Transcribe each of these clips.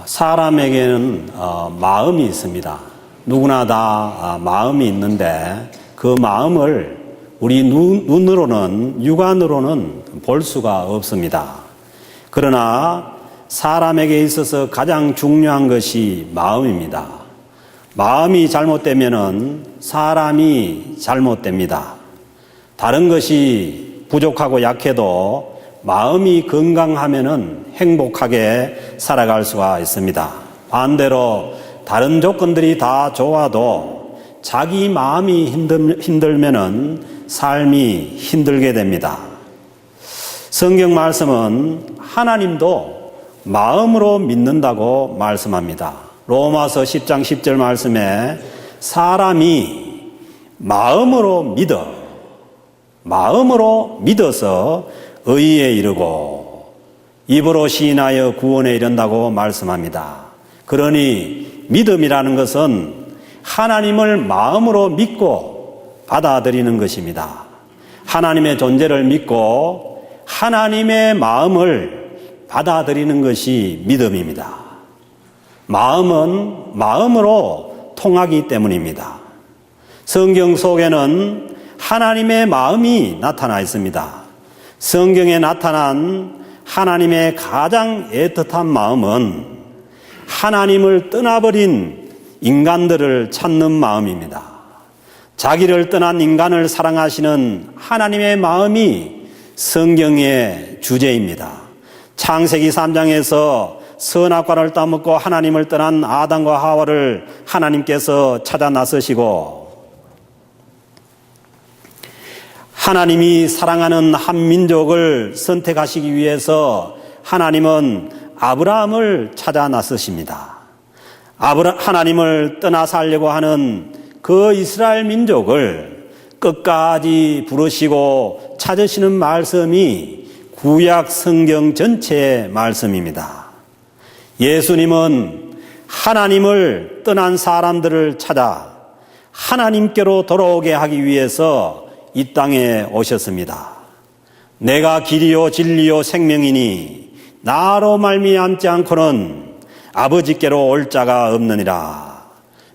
사람에게는 마음이 있습니다. 누구나 다 마음이 있는데 그 마음을 우리 눈으로는, 육안으로는 볼 수가 없습니다. 그러나 사람에게 있어서 가장 중요한 것이 마음입니다. 마음이 잘못되면은 사람이 잘못됩니다. 다른 것이 부족하고 약해도 마음이 건강하면은 행복하게 살아갈 수가 있습니다. 반대로 다른 조건들이 다 좋아도 자기 마음이 힘들면은 삶이 힘들게 됩니다. 성경 말씀은 하나님도 마음으로 믿는다고 말씀합니다. 로마서 10장 10절 말씀에 사람이 마음으로 믿어서 의에 이르고 입으로 시인하여 구원에 이른다고 말씀합니다. 그러니 믿음이라는 것은 하나님을 마음으로 믿고 받아들이는 것입니다. 하나님의 존재를 믿고 하나님의 마음을 받아들이는 것이 믿음입니다. 마음은 마음으로 통하기 때문입니다. 성경 속에는 하나님의 마음이 나타나 있습니다. 성경에 나타난 하나님의 가장 애틋한 마음은 하나님을 떠나버린 인간들을 찾는 마음입니다. 자기를 떠난 인간을 사랑하시는 하나님의 마음이 성경의 주제입니다. 창세기 3장에서 선악과를 따먹고 하나님을 떠난 아담과 하와를 하나님께서 찾아 나서시고 하나님이 사랑하는 한 민족을 선택하시기 위해서 하나님은 아브라함을 찾아 나서십니다. 하나님을 떠나 살려고 하는 그 이스라엘 민족을 끝까지 부르시고 찾으시는 말씀이 구약 성경 전체의 말씀입니다. 예수님은 하나님을 떠난 사람들을 찾아 하나님께로 돌아오게 하기 위해서 이 땅에 오셨습니다. 내가 길이요 진리요 생명이니 나로 말미암지 않고는 아버지께로 올 자가 없느니라.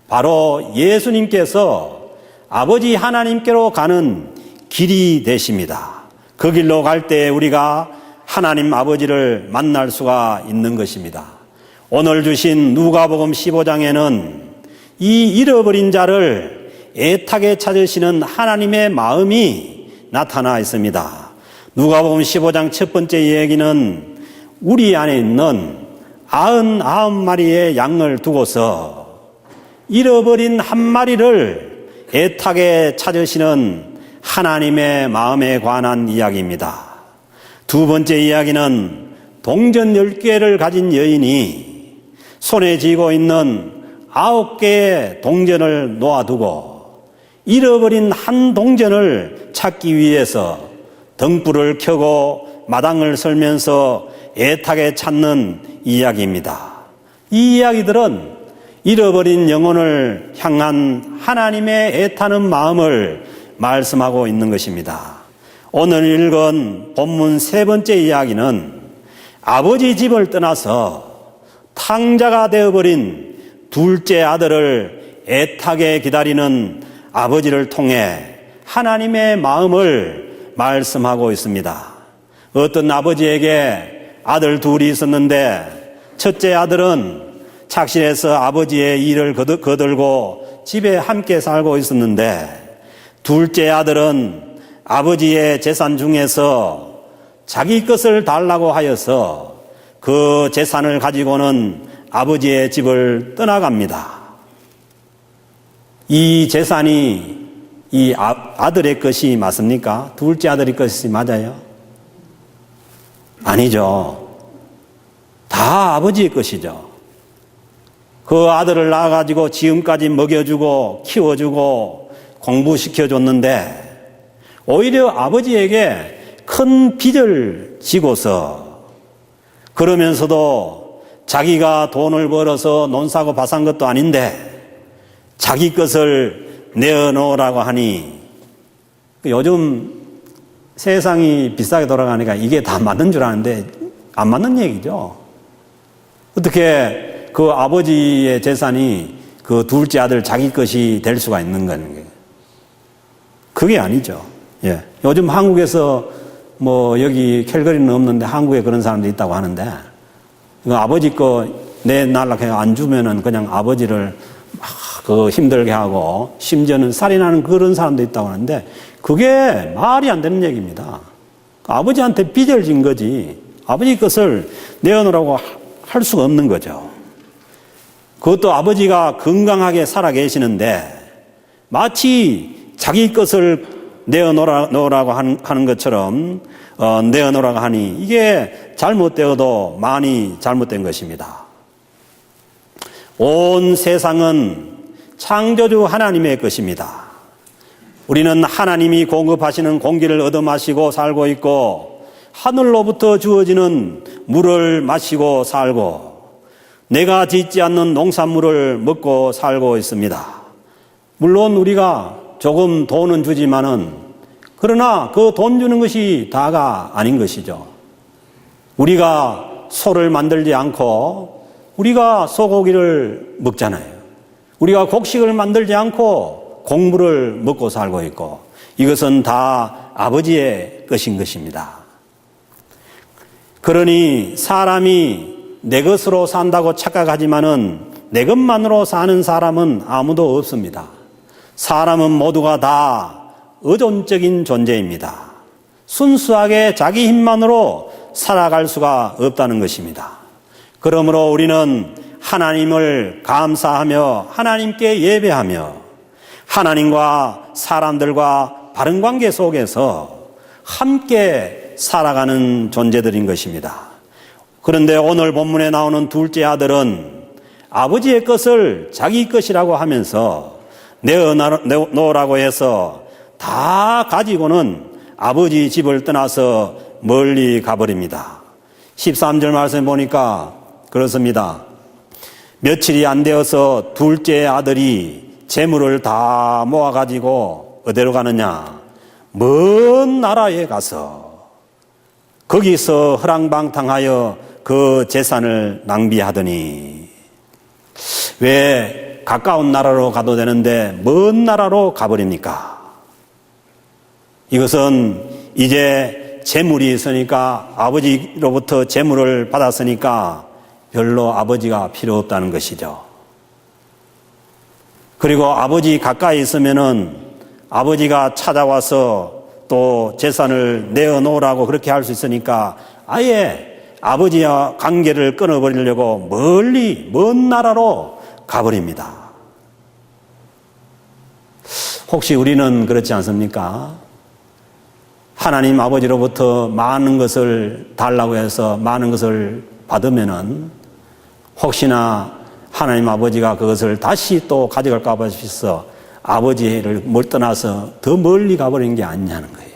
바로 예수님께서 아버지 하나님께로 가는 길이 되십니다. 그 길로 갈 때 우리가 하나님 아버지를 만날 수가 있는 것입니다. 오늘 주신 누가복음 15장에는 이 잃어버린 자를 애타게 찾으시는 하나님의 마음이 나타나 있습니다. 누가복음 15장 첫 번째 이야기는 우리 안에 있는 99마리의 양을 두고서 잃어버린 한 마리를 애타게 찾으시는 하나님의 마음에 관한 이야기입니다. 두 번째 이야기는 동전 10개를 가진 여인이 손에 쥐고 있는 9개의 동전을 놓아두고 잃어버린 한 동전을 찾기 위해서 등불을 켜고 마당을 설면서 애타게 찾는 이야기입니다. 이 이야기들은 잃어버린 영혼을 향한 하나님의 애타는 마음을 말씀하고 있는 것입니다. 오늘 읽은 본문 세 번째 이야기는 아버지 집을 떠나서 탕자가 되어버린 둘째 아들을 애타게 기다리는 아버지를 통해 하나님의 마음을 말씀하고 있습니다. 어떤 아버지에게 아들 둘이 있었는데 첫째 아들은 착실해서 아버지의 일을 거들고 집에 함께 살고 있었는데 둘째 아들은 아버지의 재산 중에서 자기 것을 달라고 하여서 그 재산을 가지고는 아버지의 집을 떠나갑니다. 이 재산이 이 아들의 것이 맞습니까? 둘째 아들의 것이 맞아요? 아니죠. 다 아버지의 것이죠. 그 아들을 낳아가지고 지금까지 먹여주고 키워주고 공부시켜줬는데 오히려 아버지에게 큰 빚을 지고서 그러면서도 자기가 돈을 벌어서 논사고 밭산 것도 아닌데 자기 것을 내어놓으라고 하니 요즘 세상이 비싸게 돌아가니까 이게 다 맞는 줄 아는데 안 맞는 얘기죠. 어떻게 그 아버지의 재산이 그 둘째 아들 자기 것이 될 수가 있는 거예요. 그게 아니죠. 예. 요즘 한국에서 뭐 여기 캘거리는 없는데 한국에 그런 사람도 있다고 하는데 아버지 거 내 날락해 안 주면은 그냥 아버지를 막 그 힘들게 하고 심지어는 살인하는 그런 사람도 있다고 하는데 그게 말이 안 되는 얘기입니다. 아버지한테 빚을 진 거지 아버지 것을 내어놓으라고 할 수가 없는 거죠. 그것도 아버지가 건강하게 살아 계시는데 마치 자기 것을 내어놓으라고 하는 것처럼 내어놓으라고 하니 이게 잘못되어도 많이 잘못된 것입니다. 온 세상은 창조주 하나님의 것입니다. 우리는 하나님이 공급하시는 공기를 얻어 마시고 살고 있고 하늘로부터 주어지는 물을 마시고 살고 내가 짓지 않는 농산물을 먹고 살고 있습니다. 물론 우리가 조금 돈은 주지만은 그러나 그 돈 주는 것이 다가 아닌 것이죠. 우리가 소를 만들지 않고 우리가 소고기를 먹잖아요. 우리가 곡식을 만들지 않고 곡물을 먹고 살고 있고 이것은 다 아버지의 것인 것입니다. 그러니 사람이 내 것으로 산다고 착각하지만은 내 것만으로 사는 사람은 아무도 없습니다. 사람은 모두가 다 의존적인 존재입니다. 순수하게 자기 힘만으로 살아갈 수가 없다는 것입니다. 그러므로 우리는 하나님을 감사하며 하나님께 예배하며 하나님과 사람들과 바른 관계 속에서 함께 살아가는 존재들인 것입니다. 그런데 오늘 본문에 나오는 둘째 아들은 아버지의 것을 자기 것이라고 하면서 내어놓으라고 해서 다 가지고는 아버지 집을 떠나서 멀리 가버립니다. 13절 말씀 보니까 그렇습니다. 며칠이 안 되어서 둘째 아들이 재물을 다 모아가지고 어디로 가느냐? 먼 나라에 가서 거기서 허랑방탕하여 그 재산을 낭비하더니 왜 가까운 나라로 가도 되는데 먼 나라로 가버립니까? 이것은 이제 재물이 있으니까 아버지로부터 재물을 받았으니까 별로 아버지가 필요 없다는 것이죠. 그리고 아버지 가까이 있으면은 아버지가 찾아와서 또 재산을 내어놓으라고 그렇게 할 수 있으니까 아예 아버지와 관계를 끊어버리려고 멀리 먼 나라로 가버립니다. 혹시 우리는 그렇지 않습니까? 하나님 아버지로부터 많은 것을 달라고 해서 많은 것을 받으면은 혹시나 하나님 아버지가 그것을 다시 또 가져갈까 봐 싶어서 아버지를 떠나서 더 멀리 가버린 게 아니냐는 거예요.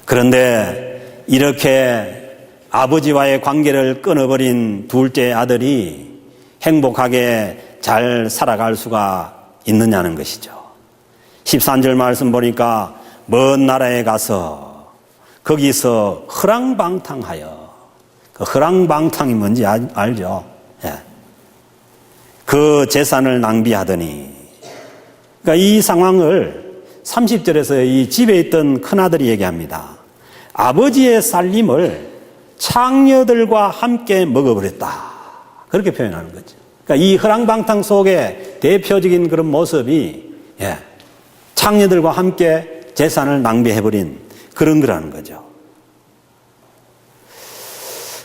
그런데 이렇게 아버지와의 관계를 끊어버린 둘째 아들이 행복하게 잘 살아갈 수가 있느냐는 것이죠. 13절 말씀 보니까 먼 나라에 가서 거기서 허랑방탕하여 그 허랑방탕이 뭔지 알죠? 예. 그 재산을 낭비하더니 그러니까 이 상황을 30절에서 이 집에 있던 큰아들이 얘기합니다. 아버지의 살림을 창녀들과 함께 먹어버렸다. 그렇게 표현하는 거죠. 그러니까 이 허랑방탕 속에 대표적인 그런 모습이 창녀들과 함께 재산을 낭비해버린 그런 거라는 거죠.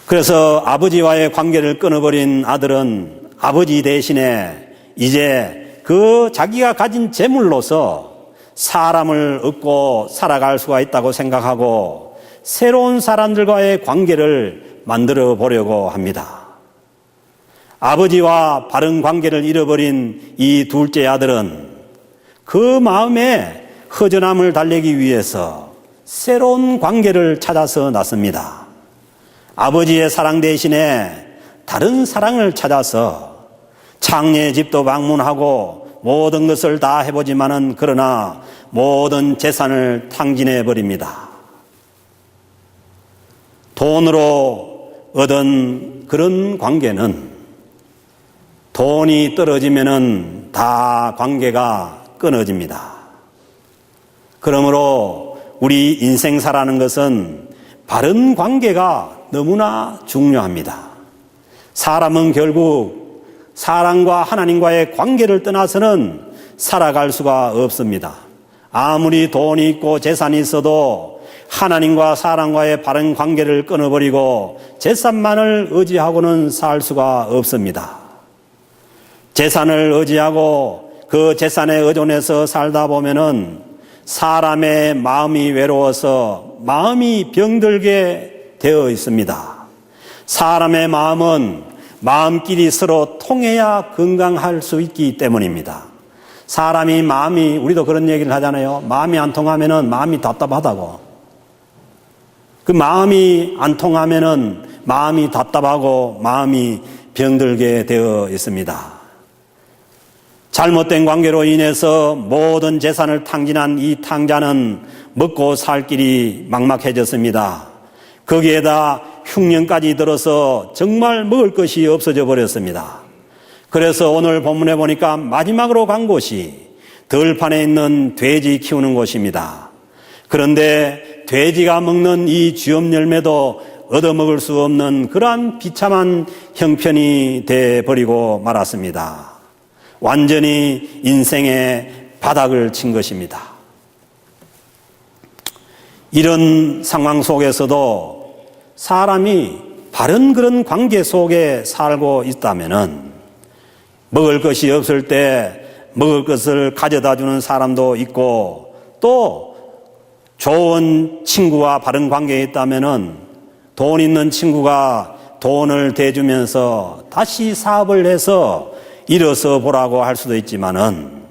그래서 아버지와의 관계를 끊어버린 아들은 아버지 대신에 이제 그 자기가 가진 재물로서 사람을 얻고 살아갈 수가 있다고 생각하고 새로운 사람들과의 관계를 만들어 보려고 합니다. 아버지와 바른 관계를 잃어버린 이 둘째 아들은 그 마음에 허전함을 달래기 위해서 새로운 관계를 찾아서 나섭니다. 아버지의 사랑 대신에 다른 사랑을 찾아서 창녀의 집도 방문하고 모든 것을 다 해보지만은 그러나 모든 재산을 탕진해 버립니다. 돈으로 얻은 그런 관계는 돈이 떨어지면은 다 관계가 끊어집니다. 그러므로 우리 인생 사라는 것은 바른 관계가 너무나 중요합니다. 사람은 결국 사람과 하나님과의 관계를 떠나서는 살아갈 수가 없습니다. 아무리 돈이 있고 재산이 있어도 하나님과 사람과의 바른 관계를 끊어버리고 재산만을 의지하고는 살 수가 없습니다. 재산을 의지하고 그 재산에 의존해서 살다 보면은 사람의 마음이 외로워서 마음이 병들게 되어 있습니다. 사람의 마음은 마음끼리 서로 통해야 건강할 수 있기 때문입니다. 사람이 마음이, 우리도 그런 얘기를 하잖아요. 마음이 안 통하면은 마음이 답답하다고. 그 마음이 안 통하면은 마음이 답답하고 마음이 병들게 되어 있습니다. 잘못된 관계로 인해서 모든 재산을 탕진한 이 탕자는 먹고 살 길이 막막해졌습니다. 거기에다 흉년까지 들어서 정말 먹을 것이 없어져 버렸습니다. 그래서 오늘 본문에 보니까 마지막으로 간 곳이 들판에 있는 돼지 키우는 곳입니다. 그런데 돼지가 먹는 이 쥐엄 열매도 얻어먹을 수 없는 그러한 비참한 형편이 돼버리고 말았습니다. 완전히 인생의 바닥을 친 것입니다. 이런 상황 속에서도 사람이 바른 그런 관계 속에 살고 있다면은 먹을 것이 없을 때 먹을 것을 가져다 주는 사람도 있고 또 좋은 친구와 바른 관계에 있다면은 돈 있는 친구가 돈을 대주면서 다시 사업을 해서 일어서 보라고 할 수도 있지만은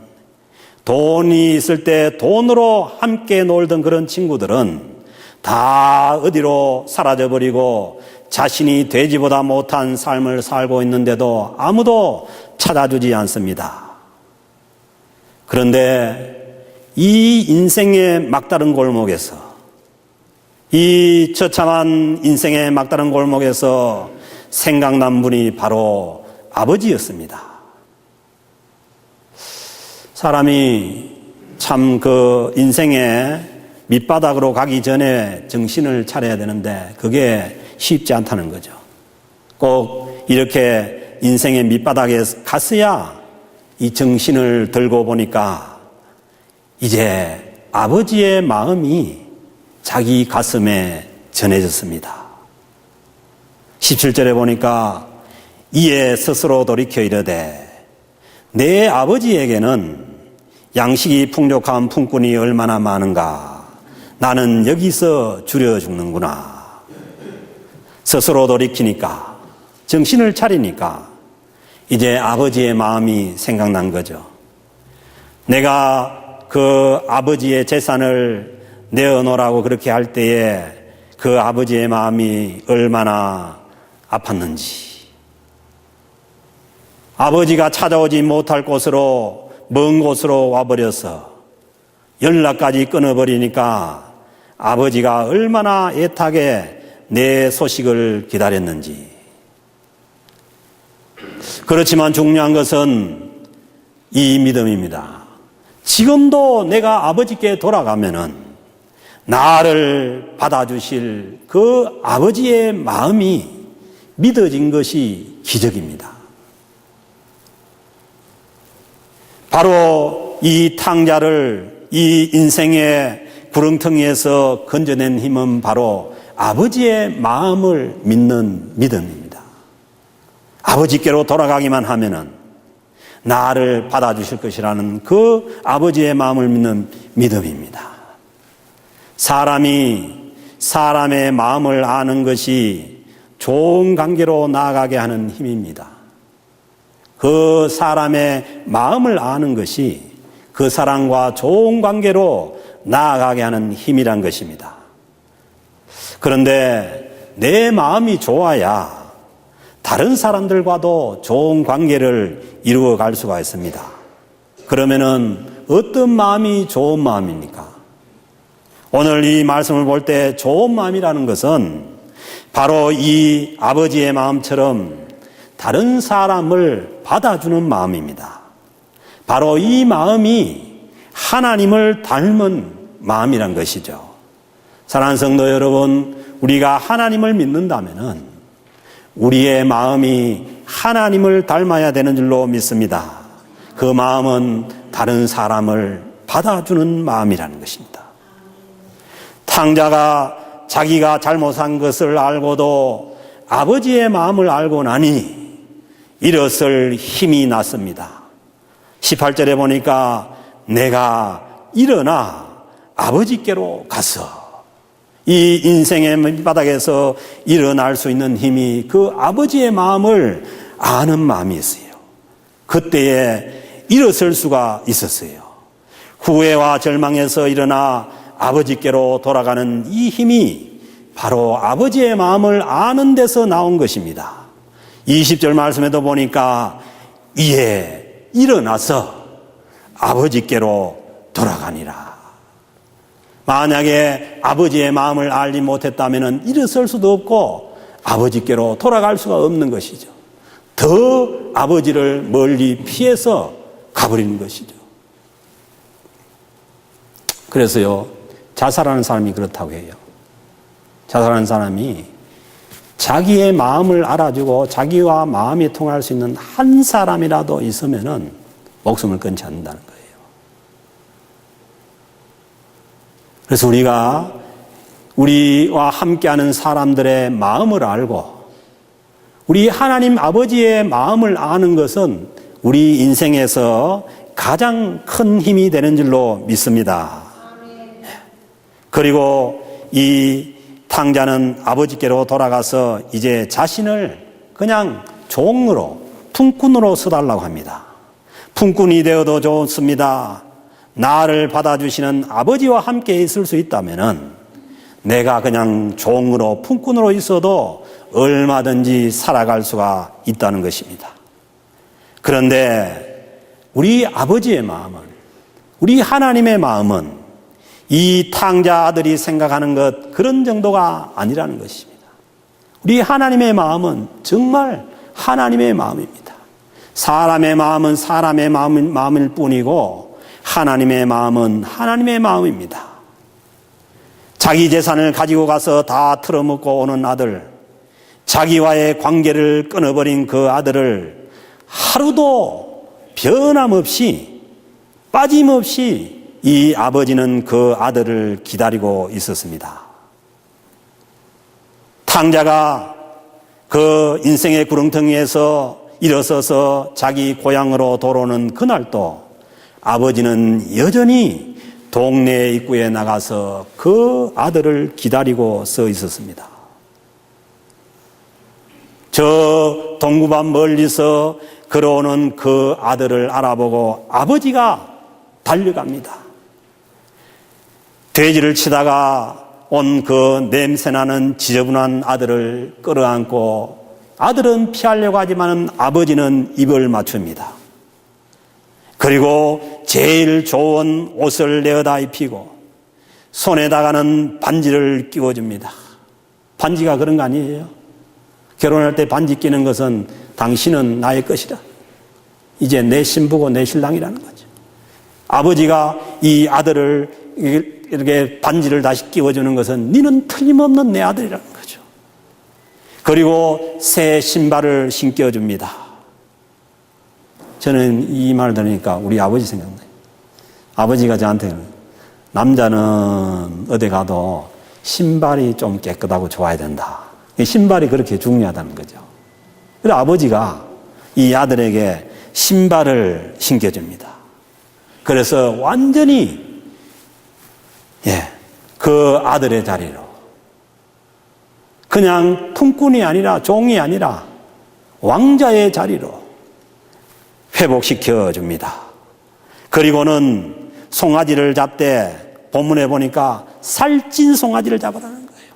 돈이 있을 때 돈으로 함께 놀던 그런 친구들은 다 어디로 사라져버리고 자신이 돼지보다 못한 삶을 살고 있는데도 아무도 찾아주지 않습니다. 그런데 이 인생의 막다른 골목에서, 이 처참한 인생의 막다른 골목에서 생각난 분이 바로 아버지였습니다. 사람이 참 그 인생의 밑바닥으로 가기 전에 정신을 차려야 되는데 그게 쉽지 않다는 거죠. 꼭 이렇게 인생의 밑바닥에 갔어야 이 정신을 들고 보니까 이제 아버지의 마음이 자기 가슴에 전해졌습니다. 17절에 보니까 이에 스스로 돌이켜 이르되 내 아버지에게는 양식이 풍족한 품꾼이 얼마나 많은가. 나는 여기서 줄여 죽는구나. 스스로 돌이키니까, 정신을 차리니까 이제 아버지의 마음이 생각난 거죠. 내가 그 아버지의 재산을 내어놓으라고 그렇게 할 때에 그 아버지의 마음이 얼마나 아팠는지. 아버지가 찾아오지 못할 곳으로, 먼 곳으로 와버려서 연락까지 끊어버리니까 아버지가 얼마나 애타게 내 소식을 기다렸는지. 그렇지만 중요한 것은 이 믿음입니다. 지금도 내가 아버지께 돌아가면은 나를 받아주실 그 아버지의 마음이 믿어진 것이 기적입니다. 바로 이 탕자를 이 인생의 구렁텅이에서 건져낸 힘은 바로 아버지의 마음을 믿는 믿음입니다. 아버지께로 돌아가기만 하면은 나를 받아주실 것이라는 그 아버지의 마음을 믿는 믿음입니다. 사람이 사람의 마음을 아는 것이 좋은 관계로 나아가게 하는 힘입니다. 그 사람의 마음을 아는 것이 그 사람과 좋은 관계로 나아가게 하는 힘이란 것입니다. 그런데 내 마음이 좋아야 다른 사람들과도 좋은 관계를 이루어 갈 수가 있습니다. 그러면은 어떤 마음이 좋은 마음입니까? 오늘 이 말씀을 볼 때 좋은 마음이라는 것은 바로 이 아버지의 마음처럼 다른 사람을 받아주는 마음입니다. 바로 이 마음이 하나님을 닮은 마음이란 것이죠. 사랑하는 성도 여러분, 우리가 하나님을 믿는다면은 우리의 마음이 하나님을 닮아야 되는 줄로 믿습니다. 그 마음은 다른 사람을 받아주는 마음이라는 것입니다. 탕자가 자기가 잘못한 것을 알고도 아버지의 마음을 알고 나니 일어설 힘이 났습니다. 18절에 보니까 내가 일어나 아버지께로 가서, 이 인생의 밑바닥에서 일어날 수 있는 힘이 그 아버지의 마음을 아는 마음이 있어요. 그때에 일어설 수가 있었어요. 후회와 절망에서 일어나 아버지께로 돌아가는 이 힘이 바로 아버지의 마음을 아는 데서 나온 것입니다. 20절 말씀에도 보니까 이에 일어나서 아버지께로 돌아가니라. 만약에 아버지의 마음을 알지 못했다면 일어설 수도 없고 아버지께로 돌아갈 수가 없는 것이죠. 더 아버지를 멀리 피해서 가버리는 것이죠. 그래서요, 자살하는 사람이 그렇다고 해요. 자살하는 사람이 자기의 마음을 알아주고 자기와 마음이 통할 수 있는 한 사람이라도 있으면은 목숨을 끊지 않는다는 거예요. 그래서 우리와 함께하는 사람들의 마음을 알고 우리 하나님 아버지의 마음을 아는 것은 우리 인생에서 가장 큰 힘이 되는 줄로 믿습니다. 그리고 이 탕자는 아버지께로 돌아가서 이제 자신을 그냥 종으로, 품꾼으로 써달라고 합니다. 품꾼이 되어도 좋습니다. 나를 받아주시는 아버지와 함께 있을 수 있다면은 내가 그냥 종으로, 품꾼으로 있어도 얼마든지 살아갈 수가 있다는 것입니다. 그런데 우리 아버지의 마음은, 우리 하나님의 마음은 이 탕자 아들이 생각하는 것 그런 정도가 아니라는 것입니다. 우리 하나님의 마음은 정말 하나님의 마음입니다. 사람의 마음은 사람의 마음일 뿐이고 하나님의 마음은 하나님의 마음입니다. 자기 재산을 가지고 가서 다 털어먹고 오는 아들, 자기와의 관계를 끊어버린 그 아들을 하루도 변함없이 빠짐없이 이 아버지는 그 아들을 기다리고 있었습니다. 탕자가 그 인생의 구렁텅이에서 일어서서 자기 고향으로 돌아오는 그날도 아버지는 여전히 동네 입구에 나가서 그 아들을 기다리고 서 있었습니다. 저 동구밭 멀리서 걸어오는 그 아들을 알아보고 아버지가 달려갑니다. 돼지를 치다가 온 그 냄새나는 지저분한 아들을 끌어안고 아들은 피하려고 하지만 아버지는 입을 맞춥니다. 그리고 제일 좋은 옷을 내어다 입히고 손에다가는 반지를 끼워줍니다. 반지가 그런 거 아니에요? 결혼할 때 반지 끼는 것은 당신은 나의 것이다. 이제 내 신부고 내 신랑이라는 거죠. 아버지가 이 아들을 이렇게 반지를 다시 끼워주는 것은 너는 틀림없는 내 아들이라는 거죠. 그리고 새 신발을 신겨줍니다. 저는 이 말 들으니까 우리 아버지 생각나요. 아버지가 저한테 남자는 어디 가도 신발이 좀 깨끗하고 좋아야 된다. 신발이 그렇게 중요하다는 거죠. 그래서 아버지가 이 아들에게 신발을 신겨줍니다. 그래서 완전히 그 아들의 자리로 그냥 품꾼이 아니라 종이 아니라 왕자의 자리로 회복시켜 줍니다. 그리고는 송아지를 잡되 본문에 보니까 살찐 송아지를 잡으라는 거예요.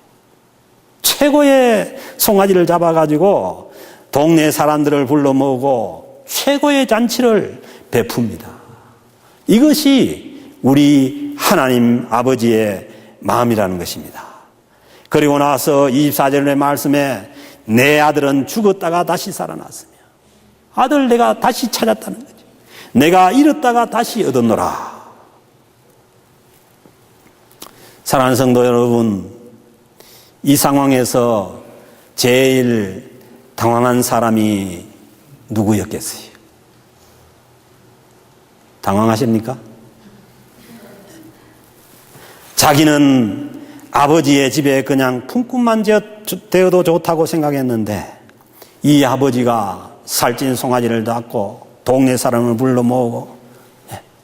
최고의 송아지를 잡아가지고 동네 사람들을 불러 모으고 최고의 잔치를 베풉니다. 이것이 우리 하나님 아버지의 마음이라는 것입니다. 그리고 나서 24절의 말씀에 내 아들은 죽었다가 다시 살아났으며 아들 내가 다시 찾았다는 거죠. 내가 잃었다가 다시 얻었노라. 사랑하는 성도 여러분, 이 상황에서 제일 당황한 사람이 누구였겠어요? 당황하십니까? 자기는 아버지의 집에 그냥 품꾼만 되어도 좋다고 생각했는데 이 아버지가 살찐 송아지를 낳고 동네 사람을 불러 모으고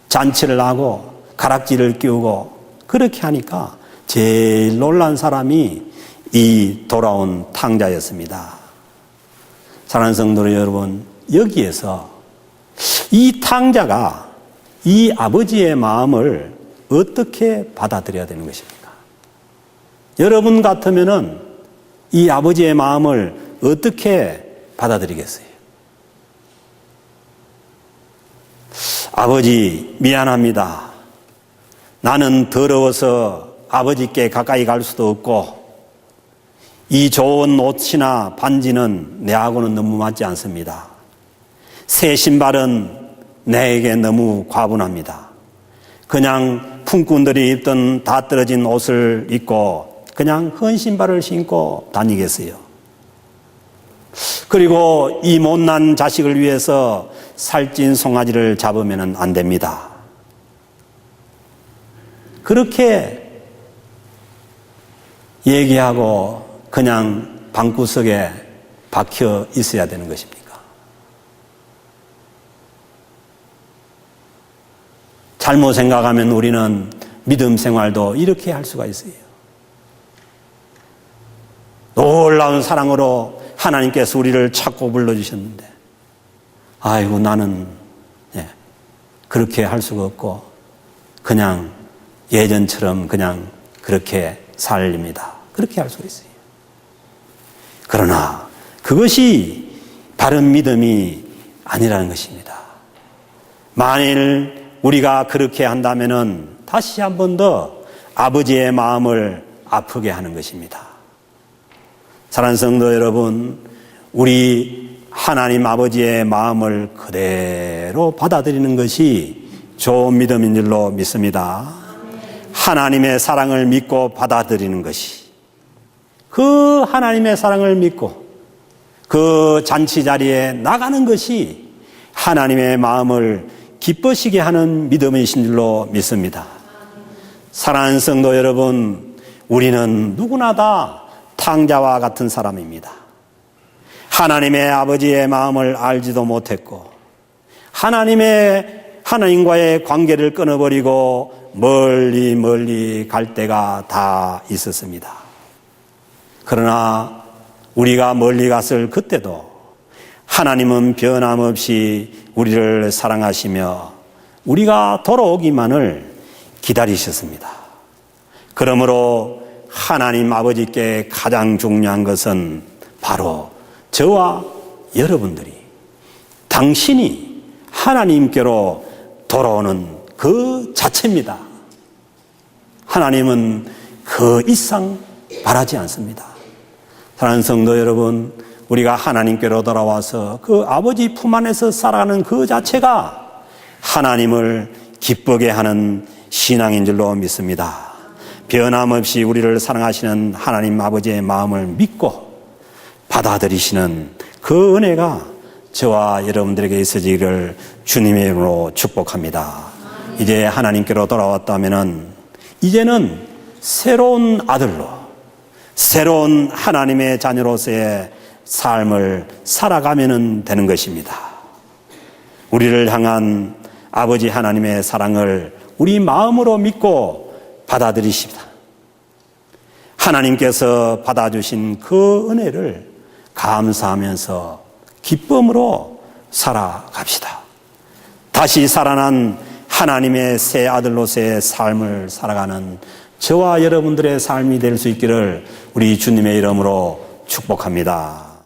잔치를 하고 가락지를 끼우고 그렇게 하니까 제일 놀란 사람이 이 돌아온 탕자였습니다. 사랑하는 성도 여러분, 여기에서 이 탕자가 이 아버지의 마음을 어떻게 받아들여야 되는 것입니까? 여러분 같으면은 이 아버지의 마음을 어떻게 받아들이겠어요? 아버지, 미안합니다. 나는 더러워서 아버지께 가까이 갈 수도 없고 이 좋은 옷이나 반지는 내하고는 너무 맞지 않습니다. 새 신발은 내게 너무 과분합니다. 그냥 품꾼들이 입던 다 떨어진 옷을 입고 그냥 헌 신발을 신고 다니겠어요. 그리고 이 못난 자식을 위해서 살찐 송아지를 잡으면 안 됩니다. 그렇게 얘기하고 그냥 방구석에 박혀 있어야 되는 것입니까? 잘못 생각하면 우리는 믿음 생활도 이렇게 할 수가 있어요. 놀라운 사랑으로 하나님께서 우리를 찾고 불러주셨는데 아이고 나는 그렇게 할 수가 없고 그냥 예전처럼 그냥 그렇게 살립니다. 그렇게 할 수가 있어요. 그러나 그것이 바른 믿음이 아니라는 것입니다. 만일 우리가 그렇게 한다면은 다시 한 번 더 아버지의 마음을 아프게 하는 것입니다. 사랑하는 성도 여러분, 우리 하나님 아버지의 마음을 그대로 받아들이는 것이 좋은 믿음인 줄로 믿습니다. 하나님의 사랑을 믿고 받아들이는 것이, 그 하나님의 사랑을 믿고 그 잔치 자리에 나가는 것이 하나님의 마음을 기뻐시게 하는 믿음이신 줄로 믿습니다. 사랑하는 성도 여러분, 우리는 누구나 다 탕자와 같은 사람입니다. 하나님의 아버지의 마음을 알지도 못했고 하나님과의 관계를 끊어버리고 멀리 갈 때가 다 있었습니다. 그러나 우리가 멀리 갔을 그때도 하나님은 변함없이 우리를 사랑하시며 우리가 돌아오기만을 기다리셨습니다. 그러므로 하나님 아버지께 가장 중요한 것은 바로 저와 여러분들이 당신이 하나님께로 돌아오는 그 자체입니다. 하나님은 그 이상 바라지 않습니다. 사랑하는 성도 여러분, 우리가 하나님께로 돌아와서 그 아버지 품 안에서 살아가는 그 자체가 하나님을 기쁘게 하는 신앙인 줄로 믿습니다. 변함없이 우리를 사랑하시는 하나님 아버지의 마음을 믿고 받아들이시는 그 은혜가 저와 여러분들에게 있어지기를 주님의 이름으로 축복합니다. 이제 하나님께로 돌아왔다면 이제는 새로운 아들로, 새로운 하나님의 자녀로서의 삶을 살아가면 되는 것입니다. 우리를 향한 아버지 하나님의 사랑을 우리 마음으로 믿고 받아들이십니다. 하나님께서 받아주신 그 은혜를 감사하면서 기쁨으로 살아갑시다. 다시 살아난 하나님의 새 아들로서의 삶을 살아가는 저와 여러분들의 삶이 될 수 있기를 우리 주님의 이름으로 축복합니다.